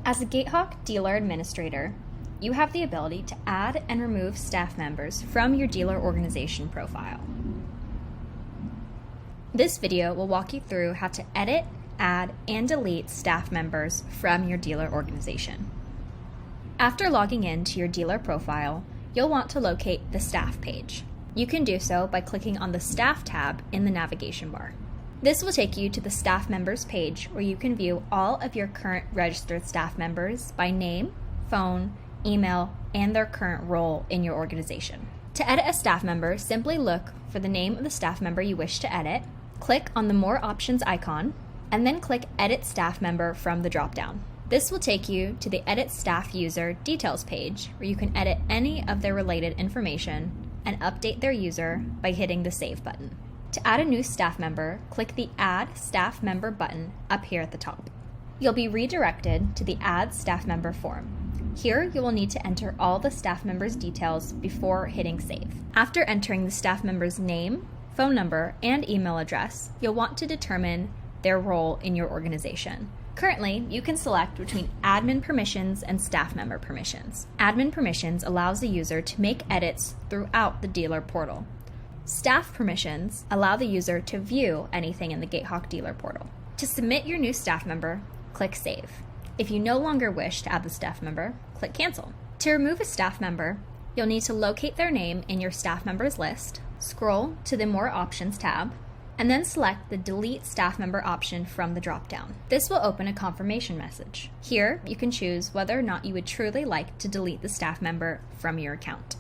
As a GateHawk dealer administrator, you have the ability to add and remove staff members from your dealer organization profile. This video will walk you through how to edit, add, and delete staff members from your dealer organization. After logging in to your dealer profile, you'll want to locate the staff page. You can do so by clicking on the Staff tab in the navigation bar. This will take you to the staff members page where you can view all of your current registered staff members by name, phone, email, and their current role in your organization. To edit a staff member, simply look for the name of the staff member you wish to edit, click on the More Options icon, and then click Edit Staff Member from the drop-down. This will take you to the Edit Staff User Details page where you can edit any of their related information and update their user by hitting the Save button. To add a new staff member, click the Add Staff Member button up here at the top. You'll be redirected to the Add Staff Member form. Here, you will need to enter all the staff members' details before hitting Save. After entering the staff member's name, phone number, and email address, you'll want to determine their role in your organization. Currently, you can select between admin permissions and staff member permissions. Admin permissions allows the user to make edits throughout the dealer portal. Staff permissions allow the user to view anything in the GateHawk dealer portal. To submit your new staff member, click Save. If you no longer wish to add the staff member, click Cancel. To remove a staff member, you'll need to locate their name in your staff members list, scroll to the More Options tab, and then select the Delete Staff Member option from the drop-down. This will open a confirmation message. Here, you can choose whether or not you would truly like to delete the staff member from your account.